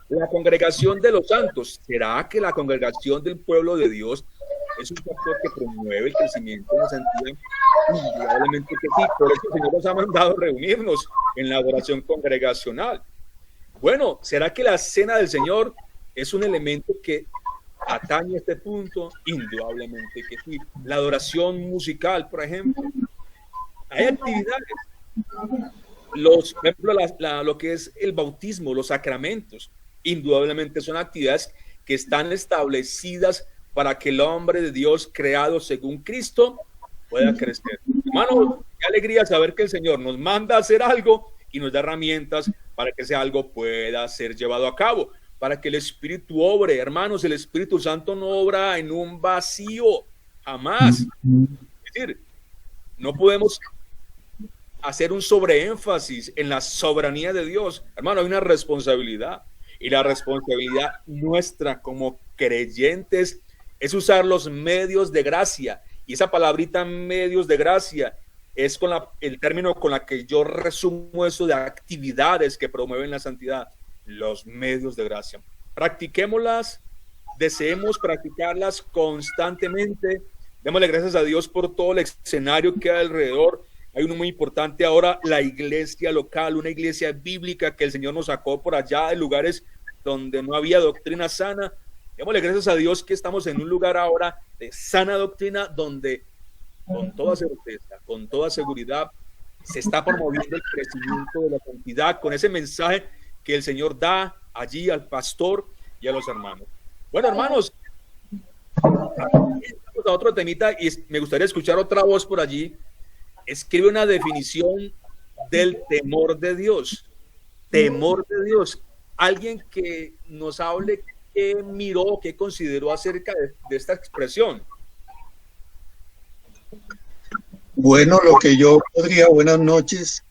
La congregación de los santos. ¿Será que la congregación del pueblo de Dios es un factor que promueve el crecimiento de la santidad. Indudablemente que sí, por eso el Señor nos ha mandado reunirnos en la adoración congregacional. Bueno, ¿será que la cena del Señor es un elemento que atañe a este punto? Indudablemente que sí. La adoración musical, por ejemplo. Hay actividades. Por ejemplo, lo que es el bautismo, los sacramentos, indudablemente son actividades que están establecidas para que el hombre de Dios creado según Cristo pueda crecer. Hermano, qué alegría saber que el Señor nos manda a hacer algo y nos da herramientas para que ese algo pueda ser llevado a cabo, para que el Espíritu obre. Hermanos, el Espíritu Santo no obra en un vacío, jamás. Es decir, no podemos hacer un sobreénfasis en la soberanía de Dios. Hermano, hay una responsabilidad, y la responsabilidad nuestra como creyentes es usar los medios de gracia, y esa palabrita medios de gracia es el término con la que yo resumo eso de actividades que promueven la santidad, los medios de gracia. Practiquémoslas, deseemos practicarlas constantemente, démosle gracias a Dios por todo el escenario que hay alrededor. Hay uno muy importante ahora, la iglesia local, una iglesia bíblica que el Señor nos sacó por allá de lugares donde no había doctrina sana. Démosle gracias a Dios que estamos en un lugar ahora de sana doctrina donde con toda certeza, con toda seguridad, se está promoviendo el crecimiento de la santidad con ese mensaje que el Señor da allí al pastor y a los hermanos. Bueno, hermanos, a otro temita y me gustaría escuchar otra voz por allí. Escribe una definición del temor de Dios. Temor de Dios. Alguien que nos hable qué miró, qué consideró acerca de esta expresión. Bueno, lo que yo podría, buenas noches.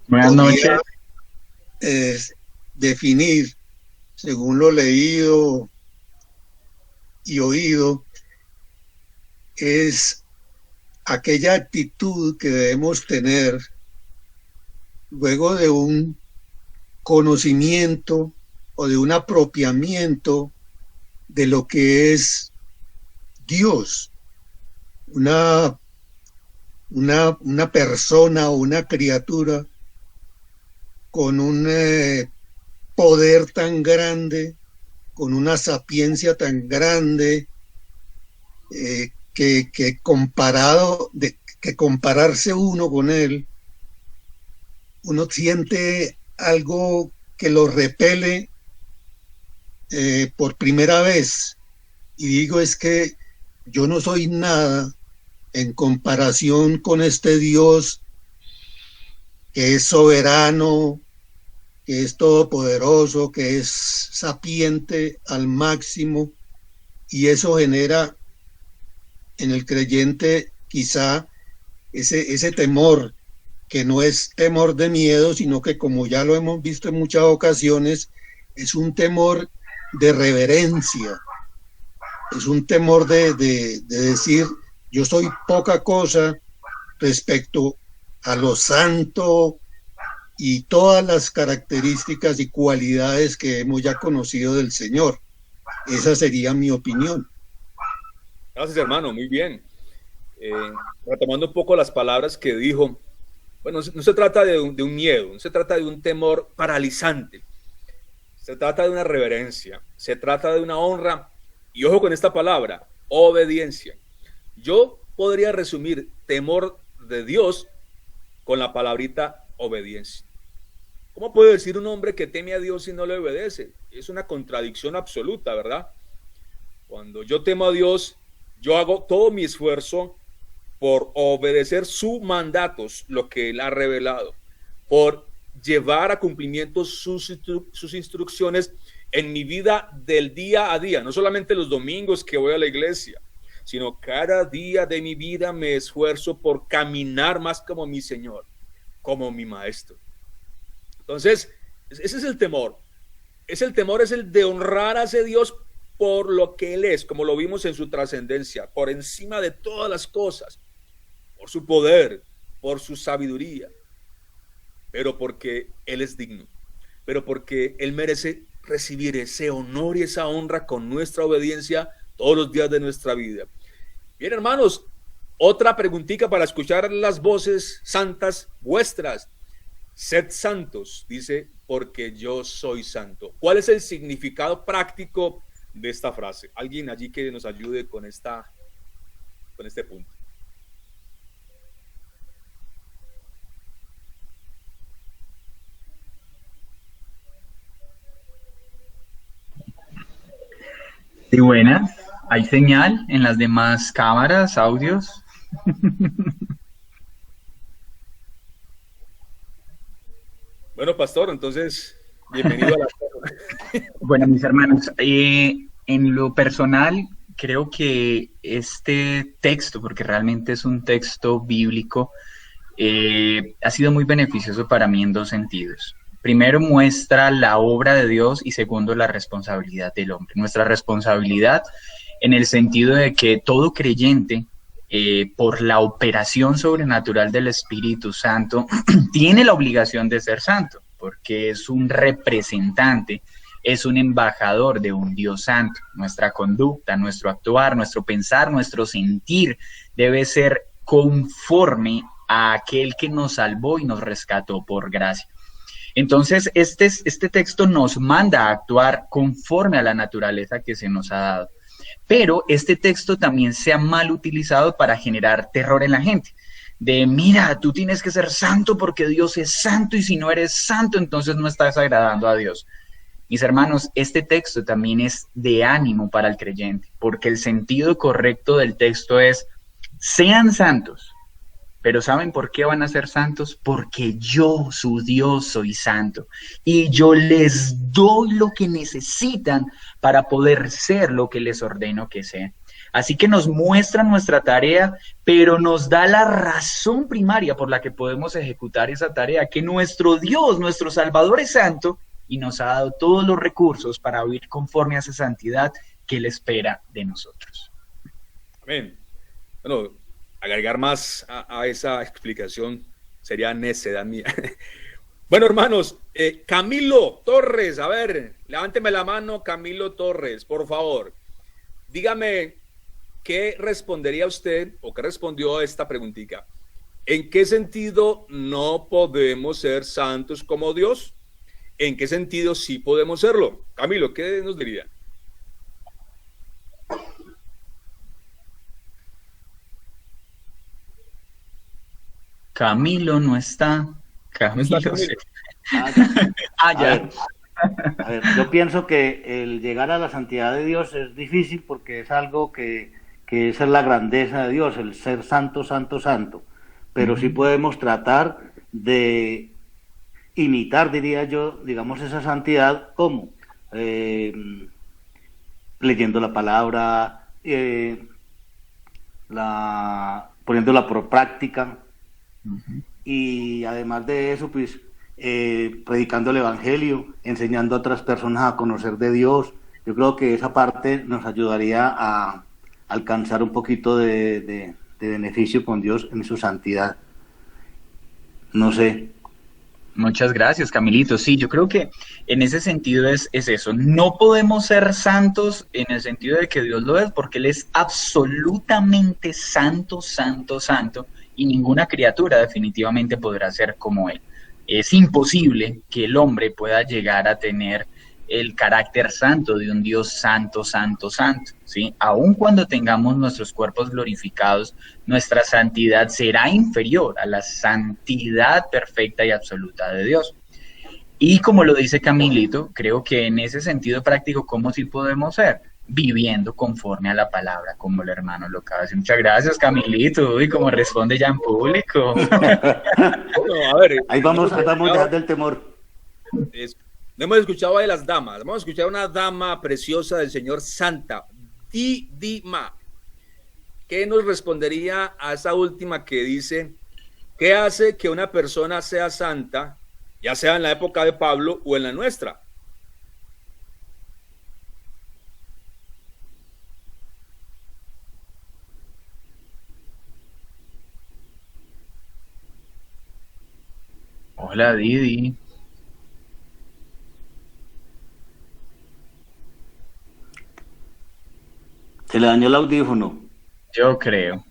Buenas noches. Definir, según lo leído y oído, es aquella actitud que debemos tener luego de un conocimiento o de un apropiamiento de lo que es Dios, una persona o una criatura con un poder tan grande, con una sapiencia tan grande, que compararse uno con él, uno siente algo que lo repele por primera vez, y digo, es que yo no soy nada en comparación con este Dios que es soberano, que es todopoderoso, que es sapiente al máximo, y eso genera en el creyente quizá ese temor, que no es temor de miedo, sino que, como ya lo hemos visto en muchas ocasiones, es un temor de reverencia, es un temor de decir, yo soy poca cosa respecto a lo santo y todas las características y cualidades que hemos ya conocido del Señor. Esa sería mi opinión. Gracias, hermano, muy bien. Retomando un poco las palabras que dijo, bueno, no se trata de un miedo, no se trata de un temor paralizante, se trata de una reverencia, se trata de una honra, y ojo con esta palabra, obediencia. Yo podría resumir temor de Dios con la palabrita obediencia. ¿Cómo puede decir un hombre que teme a Dios y no le obedece? Es una contradicción absoluta, ¿verdad? Cuando yo temo a Dios, yo hago todo mi esfuerzo por obedecer sus mandatos, lo que Él ha revelado, por llevar a cumplimiento sus instrucciones en mi vida del día a día, no solamente los domingos que voy a la iglesia, sino cada día de mi vida me esfuerzo por caminar más como mi Señor, como mi Maestro. Entonces, ese es el temor. Es el de honrar a ese Dios por lo que Él es, como lo vimos en su trascendencia, por encima de todas las cosas, por su poder, por su sabiduría, pero porque Él es digno, pero porque Él merece recibir ese honor y esa honra con nuestra obediencia todos los días de nuestra vida. Bien, hermanos, otra preguntita para escuchar las voces santas vuestras. Sed santos, dice, porque yo soy santo. ¿Cuál es el significado práctico de esta frase? Alguien allí que nos ayude con este punto. Sí, buenas. ¿Hay señal en las demás cámaras, audios? Bueno, pastor, entonces, bienvenido a la... Bueno, mis hermanos, en lo personal, creo que este texto, porque realmente es un texto bíblico, ha sido muy beneficioso para mí en dos sentidos. Primero, muestra la obra de Dios y segundo, la responsabilidad del hombre. Nuestra responsabilidad en el sentido de que todo creyente, por la operación sobrenatural del Espíritu Santo, tiene la obligación de ser santo, porque es un representante, es un embajador de un Dios santo. Nuestra conducta, nuestro actuar, nuestro pensar, nuestro sentir debe ser conforme a aquel que nos salvó y nos rescató por gracia. Entonces, este texto nos manda a actuar conforme a la naturaleza que se nos ha dado. Pero este texto también se ha mal utilizado para generar terror en la gente. De, mira, tú tienes que ser santo porque Dios es santo y si no eres santo, entonces no estás agradando a Dios. Mis hermanos, este texto también es de ánimo para el creyente, porque el sentido correcto del texto es, sean santos. Pero ¿saben por qué van a ser santos? Porque yo, su Dios, soy santo. Y yo les doy lo que necesitan para poder ser lo que les ordeno que sean. Así que nos muestra nuestra tarea, pero nos da la razón primaria por la que podemos ejecutar esa tarea, que nuestro Dios, nuestro Salvador es santo y nos ha dado todos los recursos para vivir conforme a esa santidad que Él espera de nosotros. Amén. Bueno, agregar más a esa explicación sería necedad mía. Bueno, hermanos, Camilo Torres, a ver, levánteme la mano, Camilo Torres, por favor. Dígame, ¿qué respondería usted o qué respondió a esta preguntita? ¿En qué sentido no podemos ser santos como Dios? ¿En qué sentido sí podemos serlo? Camilo, ¿qué nos diría? Camilo no está. Camilo. ¿No está Camilo? Ya. A ver, yo pienso que el llegar a la santidad de Dios es difícil porque es algo que es la grandeza de Dios, el ser santo, santo, santo. Pero sí podemos tratar de imitar, diría yo, digamos, esa santidad como leyendo la palabra, poniéndola por práctica. Y además de eso, pues predicando el evangelio, enseñando a otras personas a conocer de Dios. Yo creo que esa parte nos ayudaría a alcanzar un poquito de beneficio con Dios en su santidad. No sé. Muchas gracias, Camilito. Sí, yo creo que en ese sentido es eso. No podemos ser santos en el sentido de que Dios lo es, porque Él es absolutamente santo, santo, santo, y ninguna criatura definitivamente podrá ser como Él. Es imposible que el hombre pueda llegar a tener el carácter santo de un Dios santo, santo, santo, ¿sí? Aun cuando tengamos nuestros cuerpos glorificados, nuestra santidad será inferior a la santidad perfecta y absoluta de Dios. Y como lo dice Camilito, creo que en ese sentido práctico, ¿cómo sí podemos ser? Viviendo conforme a la palabra, como el hermano lo acaba de decir. Muchas gracias, Camilito. Uy, como responde ya en público. Bueno, a ver, ahí vamos ya del temor. No hemos escuchado de las damas. Vamos a escuchar una dama preciosa del Señor, Santa Didima. ¿Qué nos respondería a esa última que dice, qué hace que una persona sea santa, ya sea en la época de Pablo o en la nuestra? Hola, Didi. Se le dañó el audífono. Yo creo.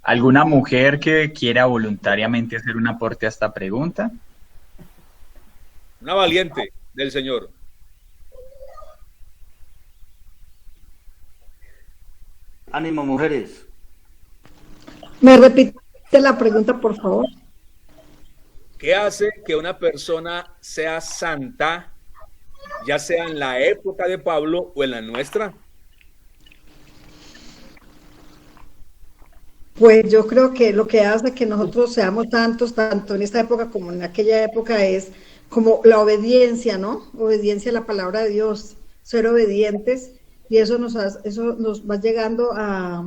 ¿Alguna mujer que quiera voluntariamente hacer un aporte a esta pregunta? Una valiente del Señor. Ánimo, mujeres. ¿Me repite la pregunta, por favor? ¿Qué hace que una persona sea santa, ya sea en la época de Pablo o en la nuestra? Pues yo creo que lo que hace que nosotros seamos tantos, tanto en esta época como en aquella época, es como la obediencia, ¿no? Obediencia a la palabra de Dios, ser obedientes, y eso nos va llegando a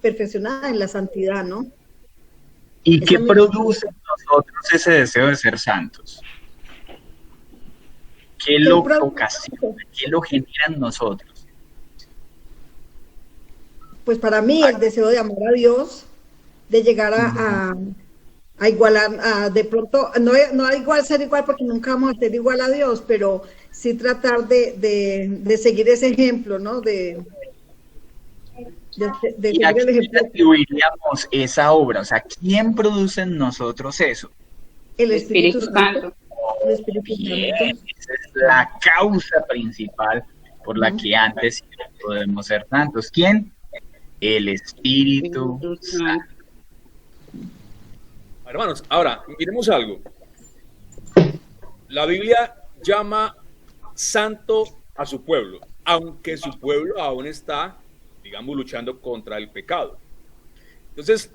perfeccionar en la santidad, ¿no? ¿Y Esa qué es mi- produce en nosotros ese deseo de ser santos? ¿Qué ¿Qué lo produce? ocasiona? ¿Qué lo genera en nosotros? Pues para mí el deseo de amar a Dios, de llegar a igualar, de pronto, no a igual ser igual porque nunca vamos a ser igual a Dios, pero sí tratar de seguir ese ejemplo, ¿no? De ¿Y a seguir el quién ejemplo, atribuiríamos esa obra? O sea, ¿quién produce en nosotros eso? el Espíritu Santo. El Espíritu Bien, Santo. esa es la causa principal por la que antes y hoy podemos ser santos. ¿Quién? El Espíritu Santo. Hermanos, ahora, miremos algo. La Biblia llama santo a su pueblo, aunque su pueblo aún está, digamos, luchando contra el pecado. Entonces,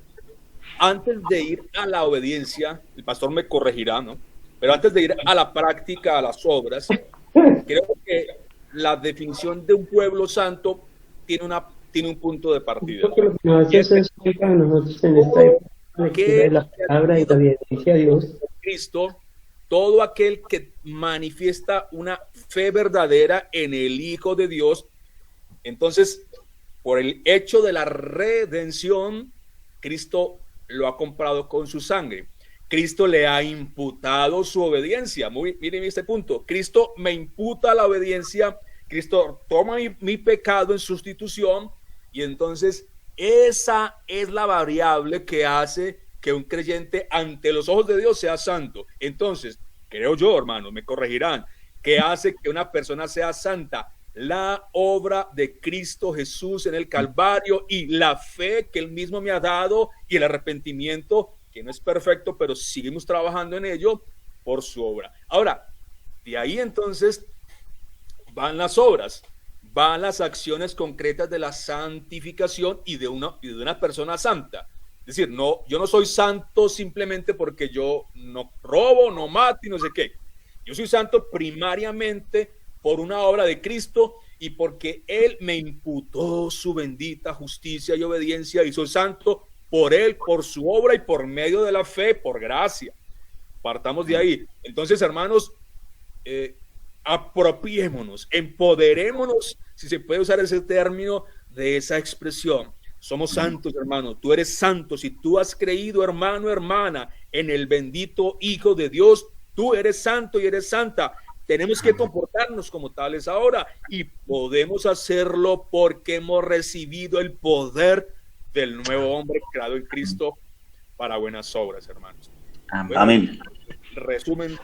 antes de ir a la obediencia, el pastor me corregirá, ¿no? Pero antes de ir a la práctica, a las obras, creo que la definición de un pueblo santo tiene un punto de partida. Lo que nos hace ser santo a nosotros en esta época, lectura de la palabra y la obediencia a Dios. Cristo, todo aquel que manifiesta una fe verdadera en el Hijo de Dios, entonces, por el hecho de la redención, Cristo lo ha comprado con su sangre. Cristo le ha imputado su obediencia. Miren este punto. Cristo me imputa la obediencia. Cristo toma mi pecado en sustitución, y entonces esa es la variable que hace que un creyente ante los ojos de Dios sea santo. Entonces, creo yo, hermano, me corregirán, ¿qué hace que una persona sea santa? La obra de Cristo Jesús en el Calvario y la fe que él mismo me ha dado, y el arrepentimiento, que no es perfecto, pero seguimos trabajando en ello por su obra. Ahora, de ahí entonces van las obras, van las acciones concretas de la santificación y de una persona santa. Es decir, no, yo no soy santo simplemente porque yo no robo, no mato y no sé qué. Yo soy santo primariamente por una obra de Cristo y porque Él me imputó su bendita justicia y obediencia, y soy santo por Él, por su obra y por medio de la fe, por gracia. Partamos de ahí. Entonces, hermanos, apropiémonos, empoderémonos, si se puede usar ese término, de esa expresión. Somos santos, hermano. Tú eres santo. Si tú has creído, hermano, hermana, en el bendito Hijo de Dios, tú eres santo y eres santa. Tenemos que comportarnos como tales ahora, y podemos hacerlo porque hemos recibido el poder del nuevo hombre creado en Cristo para buenas obras, hermanos. Amén. Bueno, Amén. resumen